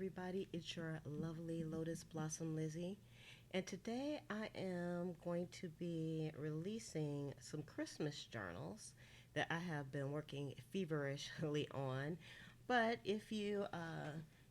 everybody. It's your lovely Lotus Blossom Lizzie, and today I am going to be releasing some Christmas journals that I have been working feverishly on. But if you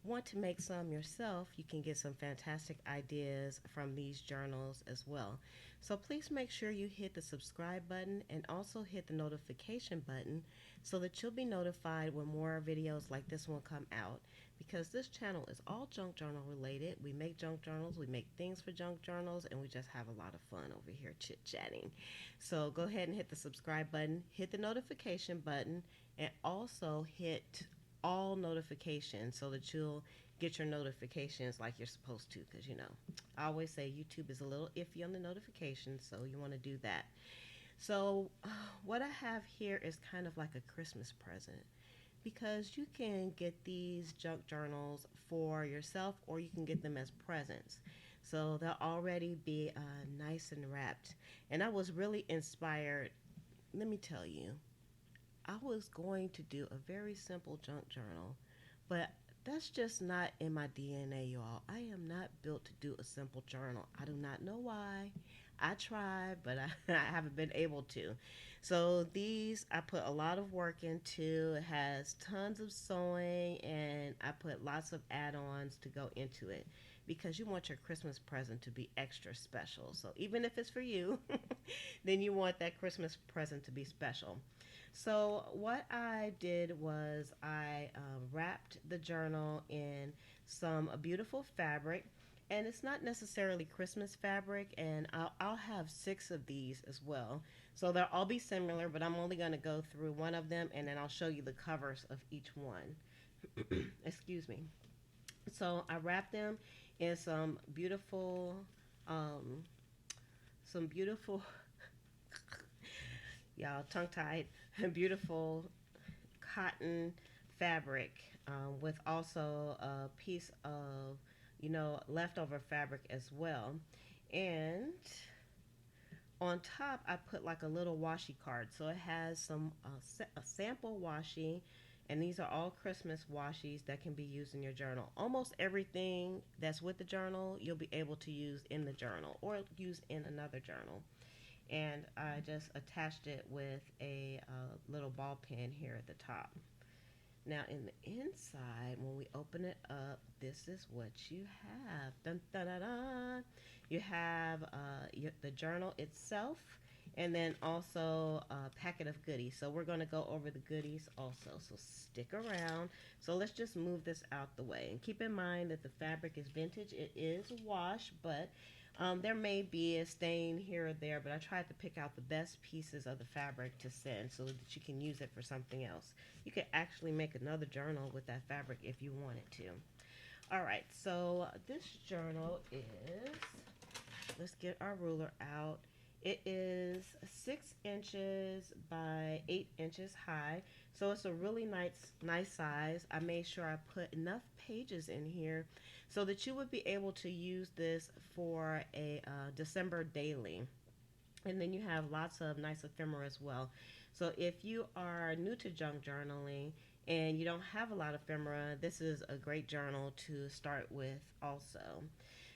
want to make some yourself, you can get some fantastic ideas from these journals as well. So please make sure you hit the subscribe button and also hit the notification button so that you'll be notified when more videos like this one come out, because this channel is all junk journal related. We make junk journals, we make things for junk journals, and we just have a lot of fun over here chit chatting. So go ahead and hit the subscribe button, hit the notification button, and also hit all notifications so that you'll get your notifications like you're supposed to, because I always say YouTube is a little iffy on the notifications, so you want to do that. So what I have here is kind of like a Christmas present, because you can get these junk journals for yourself or you can get them as presents. So they'll already be nice and wrapped. And I was really inspired. Let me tell you, I was going to do a very simple junk journal, but that's just not in my DNA, y'all. I am not built to do a simple journal. I do not know why. I tried, but I haven't been able to. So these I put a lot of work into. It has tons of sewing, and I put lots of add-ons to go into it, because you want your Christmas present to be extra special. So even if it's for you, then you want that Christmas present to be special. So what I did was I wrapped the journal in some beautiful fabric, and it's not necessarily Christmas fabric, and I'll have 6 of these as well. So they'll all be similar, but I'm only going to go through one of them, and then I'll show you the covers of each one. Excuse me. So I wrapped them in um, some beautiful, y'all tongue tied, beautiful cotton fabric, with also a piece of, leftover fabric as well. And on top, I put like a little washi card. So it has a sample washi, and these are all Christmas washies that can be used in your journal. Almost everything that's with the journal, you'll be able to use in the journal or use in another journal. And I just attached it with a little ball pen here at the top. Now in the inside, when we open it up, this is what you have. Dun, dun, dun, dun. You have the journal itself, and then also a packet of goodies. So we're going to go over the goodies also. So stick around. So let's just move this out the way. And keep in mind that the fabric is vintage. It is washed, but there may be a stain here or there, but I tried to pick out the best pieces of the fabric to send so that you can use it for something else. You could actually make another journal with that fabric if you wanted to. All right, so this journal is, let's get our ruler out. It is 6 inches by 8 inches high, so it's a really nice size. I made sure I put enough pages in here so that you would be able to use this for a December daily. And then you have lots of nice ephemera as well. So if you are new to junk journaling and you don't have a lot of ephemera, this is a great journal to start with also.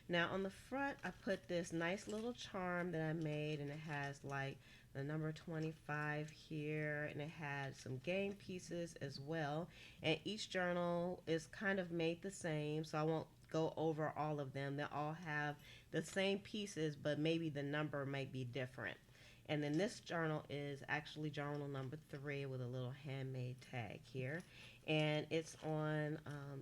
Now on the front, I put this nice little charm that I made, and it has like the number 25 here, and it had some game pieces as well. And each journal is kind of made the same, so I won't go over all of them. They all have the same pieces, but maybe the number might be different. And then this journal is actually journal number 3 with a little handmade tag here. And it's on,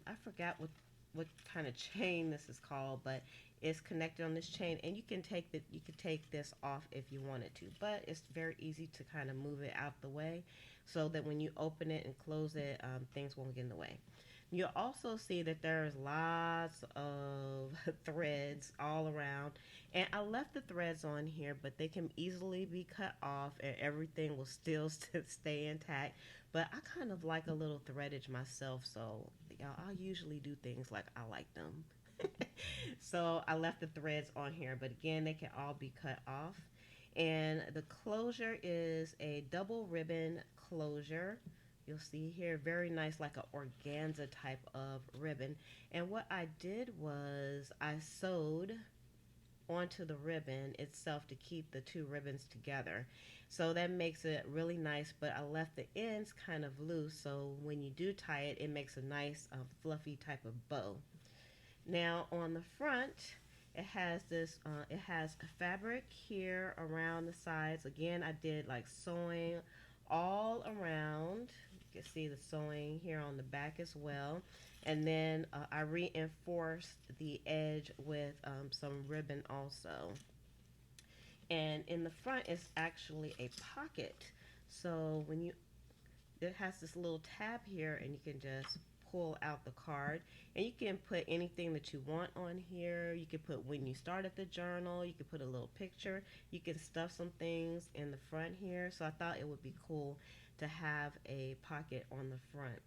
I forgot what kind of chain this is called, but it's connected on this chain, and you can take this off if you wanted to, but it's very easy to kind of move it out the way so that when you open it and close it, things won't get in the way. You'll also see that there's lots of threads all around, and I left the threads on here, but they can easily be cut off and everything will still stay intact. But I kind of like a little threadage myself, so y'all, I usually do things like I like them. So I left the threads on here, but again, they can all be cut off. And the closure is a double ribbon closure You'll see here, very nice, like a organza type of ribbon. And what I did was I sewed onto the ribbon itself to keep the two ribbons together. So that makes it really nice, but I left the ends kind of loose, so when you do tie it, it makes a nice fluffy type of bow. Now on the front, it has fabric here around the sides. Again, I did like sewing all around. You can see the sewing here on the back as well. And then I reinforced the edge with some ribbon also. And in the front is actually a pocket. So when you it has this little tab here, and you can just pull out the card, and you can put anything that you want on here. You can put when you started the journal, you can put a little picture, you can stuff some things in the front here. So I thought it would be cool to have a pocket on the front.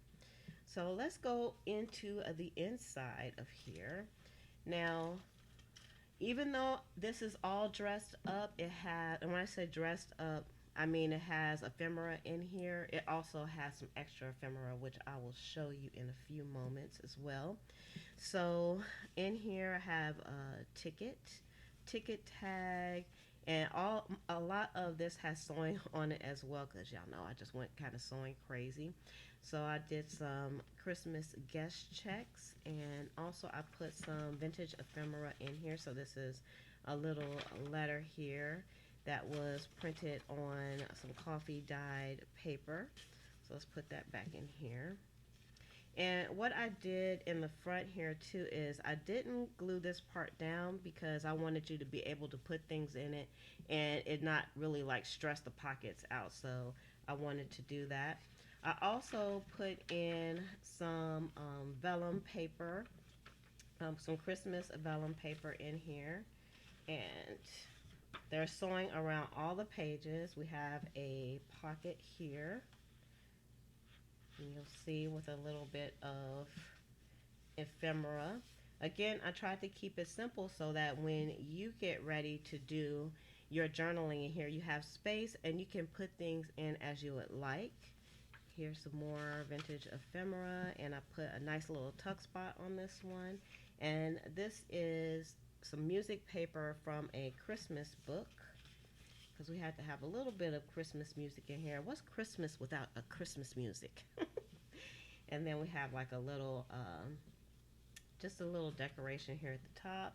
So let's go into the inside of here. Now, even though this is all dressed up, it has, and when I say dressed up, I mean it has ephemera in here. It also has some extra ephemera, which I will show you in a few moments as well. So in here I have a ticket tag, and a lot of this has sewing on it as well, because y'all know I just went kind of sewing crazy. So I did some Christmas guest checks, and also I put some vintage ephemera in here. So this is a little letter here that was printed on some coffee dyed paper. So let's put that back in here. And what I did in the front here too is I didn't glue this part down, because I wanted you to be able to put things in it and it not really like stress the pockets out. So I wanted to do that. I also put in some vellum paper, some Christmas vellum paper in here, and they're sewing around all the pages. We have a pocket here, and you'll see with a little bit of ephemera. Again, I tried to keep it simple so that when you get ready to do your journaling in here, you have space and you can put things in as you would like. Here's some more vintage ephemera, and I put a nice little tuck spot on this one. And this is some music paper from a Christmas book, because we had to have a little bit of Christmas music in here. What's Christmas without a Christmas music? And then we have like a little, just a little decoration here at the top.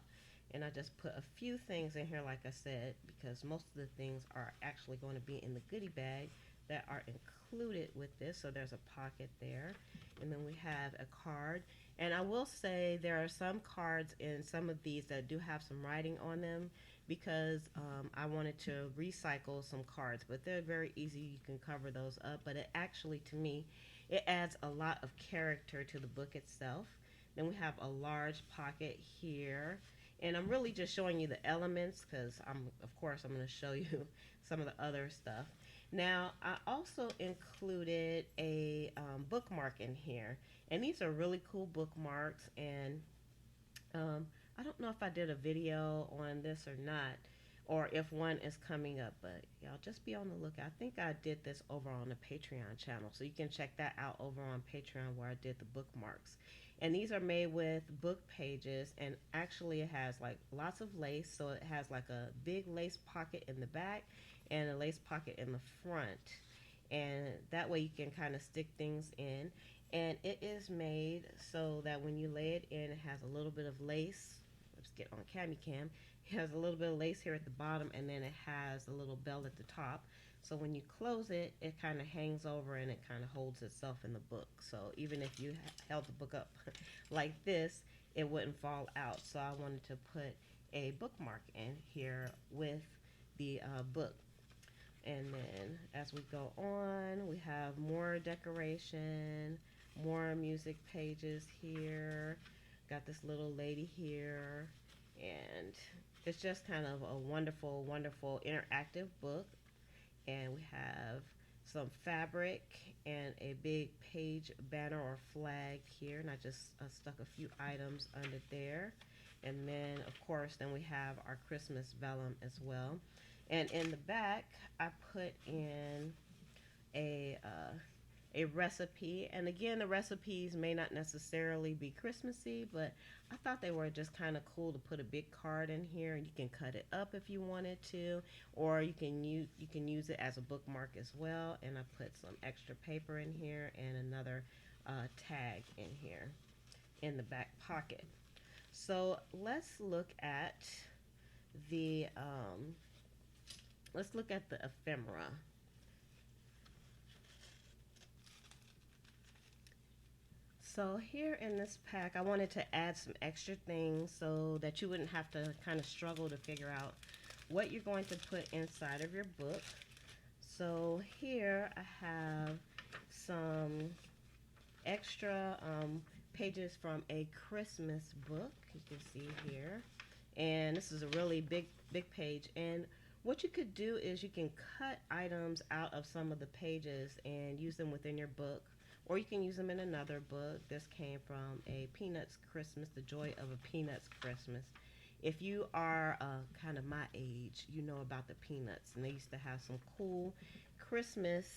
And I just put a few things in here, like I said, because most of the things are actually going to be in the goodie bag that are included with this. So there's a pocket there, and then we have a card. And I will say there are some cards in some of these that do have some writing on them, because I wanted to recycle some cards, but they're very easy. You can cover those up, but it actually, to me, it adds a lot of character to the book itself. Then we have a large pocket here, and I'm really just showing you the elements, because of course I'm going to show you some of the other stuff. Now, I also included a bookmark in here, and these are really cool bookmarks, and I don't know if I did a video on this or not, or if one is coming up, but y'all just be on the lookout. I think I did this over on the Patreon channel, so you can check that out over on Patreon, where I did the bookmarks. And these are made with book pages, and actually it has like lots of lace, so it has like a big lace pocket in the back and a lace pocket in the front, and that way you can kind of stick things in. And it is made so that when you lay it in, it has a little bit of lace. Let's get on Cam. It has a little bit of lace here at the bottom, and then it has a little bell at the top. So when you close it, it kind of hangs over and it kind of holds itself in the book. So even if you held the book up like this, it wouldn't fall out. So I wanted to put a bookmark in here with the book. And then as we go on, we have more decoration, more music pages here. Got this little lady here, and it's just kind of a wonderful, wonderful interactive book. And we have some fabric and a big page banner or flag here, and I just stuck a few items under there. And then of course then we have our Christmas vellum as well. And in the back I put in a a recipe. And again, the recipes may not necessarily be Christmassy, but I thought they were just kind of cool to put a big card in here, and you can cut it up if you wanted to, or you can use it as a bookmark as well. And I put some extra paper in here and another tag in here in the back pocket. So the let's look at the ephemera. So here in this pack, I wanted to add some extra things so that you wouldn't have to kind of struggle to figure out what you're going to put inside of your book. So here I have some extra pages from a Christmas book. You can see here. And this is a really big page. And what you could do is you can cut items out of some of the pages and use them within your book, or you can use them in another book. This came from a Peanuts Christmas, The Joy of a Peanuts Christmas. If you are kind of my age, you know about the Peanuts, and they used to have some cool Christmas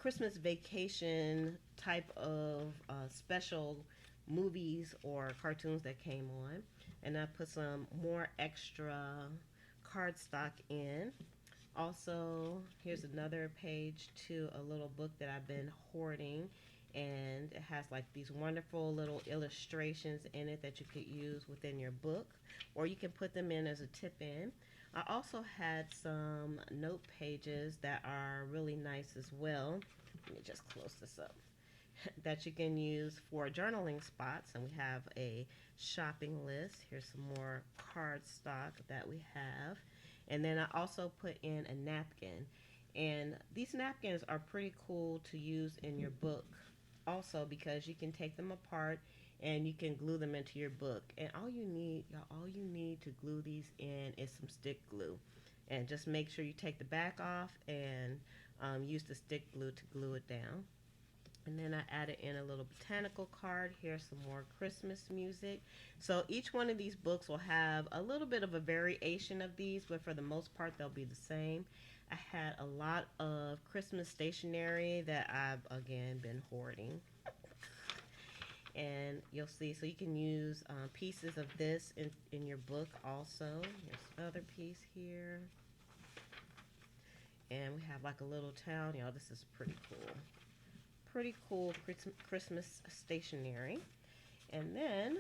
Christmas vacation type of special movies or cartoons that came on. And I put some more extra cardstock in. Also, here's another page to a little book that I've been hoarding, and it has like these wonderful little illustrations in it that you could use within your book, or you can put them in as a tip in. I also had some note pages that are really nice as well. Let me just close this up. That you can use for journaling spots, and we have a shopping list. Here's some more cardstock that we have. And then I also put in a napkin. And these napkins are pretty cool to use in your book also, because you can take them apart and you can glue them into your book. And all you need to glue these in is some stick glue. And just make sure you take the back off and use the stick glue to glue it down. And then I added in a little botanical card. Here's some more Christmas music. So each one of these books will have a little bit of a variation of these, but for the most part, they'll be the same. I had a lot of Christmas stationery that I've, again, been hoarding. And you'll see, so you can use pieces of this in your book also. Here's another piece here. And we have like a little town. Y'all, this is pretty cool. Pretty cool Christmas stationery. And then,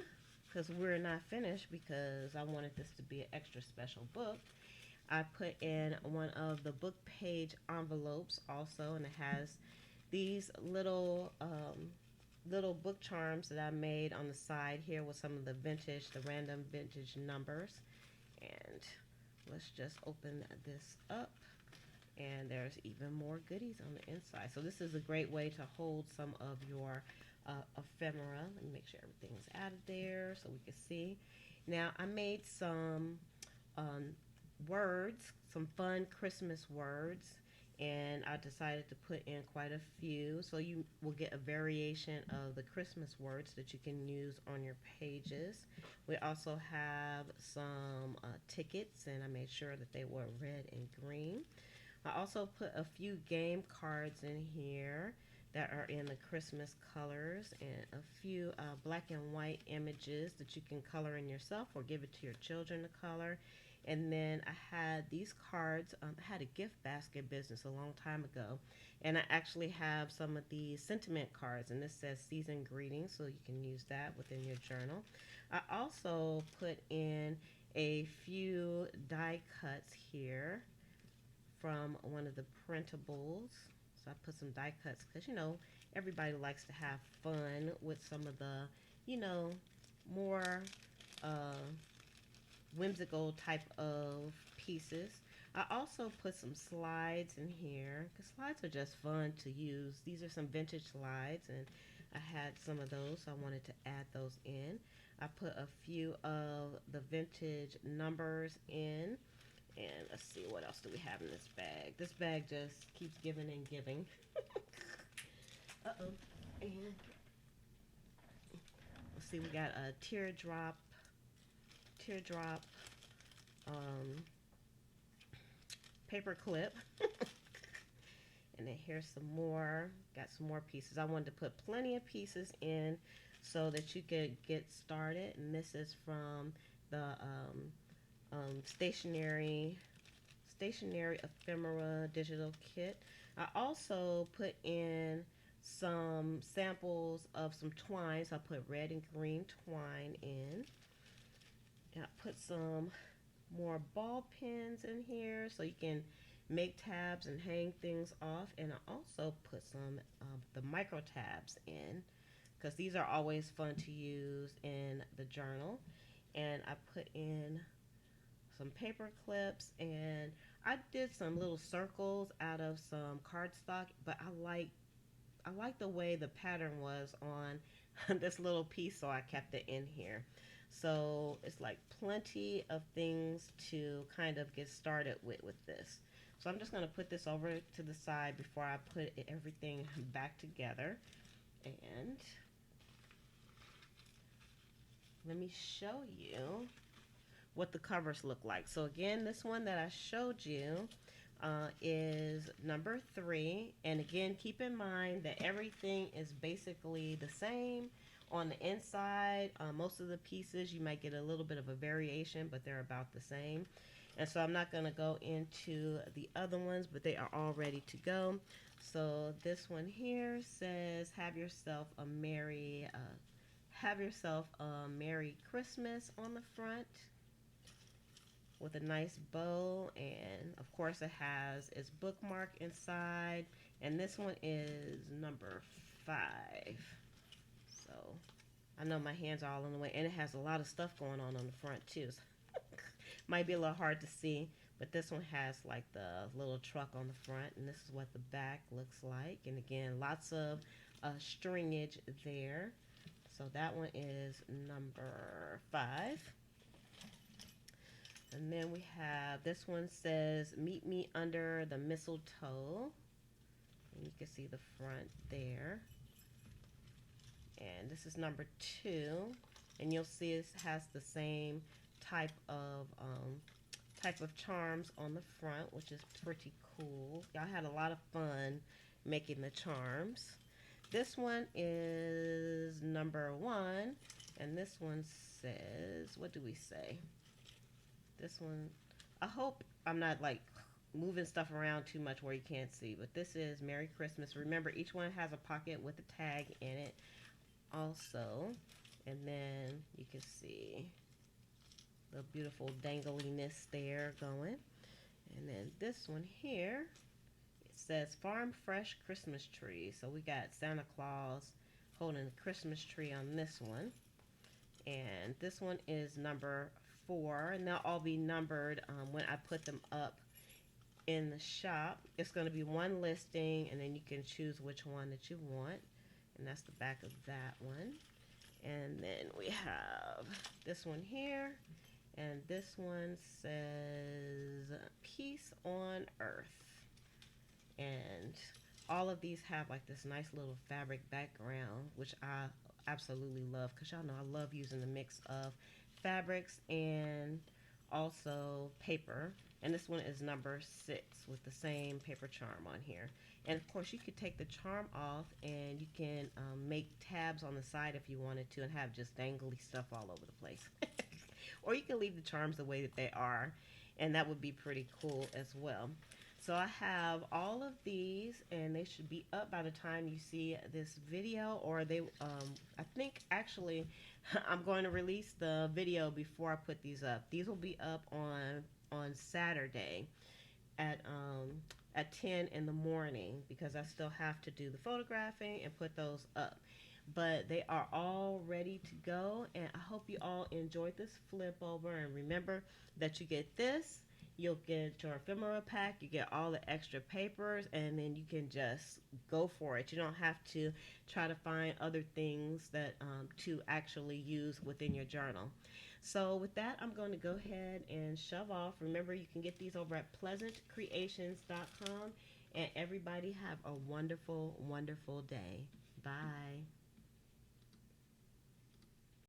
because we're not finished, because I wanted this to be an extra special book, I put in one of the book page envelopes also, and it has these little book charms that I made on the side here with some of the random vintage numbers. And let's just open this up. And there's even more goodies on the inside. So this is a great way to hold some of your ephemera. Let me make sure everything's out of there so we can see. Now I made some words, some fun Christmas words, and I decided to put in quite a few. So you will get a variation of the Christmas words that you can use on your pages. We also have some tickets, and I made sure that they were red and green. I also put a few game cards in here that are in the Christmas colors, and a few black and white images that you can color in yourself or give it to your children to color. And then I had these cards. I had a gift basket business a long time ago, and I actually have some of the sentiment cards, and this says season greetings, so you can use that within your journal. I also put in a few die cuts here from one of the printables. So I put some die cuts because, everybody likes to have fun with some of the, more whimsical type of pieces. I also put some slides in here because slides are just fun to use. These are some vintage slides, and I had some of those, so I wanted to add those in. I put a few of the vintage numbers in. And let's see, what else do we have in this bag? This bag just keeps giving and giving. Uh-oh. And let's see, we got a teardrop paper clip. And then here's some more. Got some more pieces. I wanted to put plenty of pieces in so that you could get started. And this is from the stationery ephemera digital kit. I also put in some samples of some twine. So I put red and green twine in. And I put some more ball pins in here so you can make tabs and hang things off. And I also put some the micro tabs in because these are always fun to use in the journal. And I put in some paper clips, and I did some little circles out of some cardstock, but I like the way the pattern was on this little piece, so I kept it in here. So it's like plenty of things to kind of get started with this. So I'm just going to put this over to the side before I put everything back together. And let me show you what the covers look like. So again, this one that I showed you is number 3. And again, keep in mind that everything is basically the same on the inside. Most of the pieces you might get a little bit of a variation, but they're about the same. And so I'm not going to go into the other ones, but they are all ready to go. So this one here says, have yourself a Merry Christmas on the front with a nice bow, and of course it has its bookmark inside, and this one is number 5. So I know my hands are all in the way, and it has a lot of stuff going on the front too. So might be a little hard to see, but this one has like the little truck on the front, and this is what the back looks like. And again, lots of stringage there. So that one is number 5. And then we have, this one says, meet me under the mistletoe. And you can see the front there. And this is number 2. And you'll see it has the same type of charms on the front, which is pretty cool. Y'all had a lot of fun making the charms. This one is number 1. And this one says, what do we say? This one, I hope I'm not like moving stuff around too much where you can't see, but this is Merry Christmas. Remember, each one has a pocket with a tag in it also. And then you can see the beautiful dangliness there going. And then this one here, it says Farm Fresh Christmas Tree. So we got Santa Claus holding a Christmas tree on this one. And this one is number 4, and they'll all be numbered when I put them up in the shop. It's going to be one listing, and then you can choose which one that you want. And that's the back of that one. And then we have this one here, and this one says Peace on Earth. And all of these have like this nice little fabric background, which I absolutely love, because y'all know I love using the mix of fabrics and also paper. And this one is number 6 with the same paper charm on here. And of course you could take the charm off and you can make tabs on the side if you wanted to, and have just dangly stuff all over the place. Or you can leave the charms the way that they are, and that would be pretty cool as well. So I have all of these, and they should be up by the time you see this video, or they, I think actually I'm going to release the video before I put these up. These will be up on Saturday at 10 in the morning, because I still have to do the photographing and put those up. But they are all ready to go, and I hope you all enjoyed this flip over. And remember that you get this, you'll get your ephemera pack, you get all the extra papers, and then you can just go for it. You don't have to try to find other things that to actually use within your journal. So with that, I'm going to go ahead and shove off. Remember, you can get these over at pleasantcreations.com, and everybody have a wonderful, wonderful day. Bye.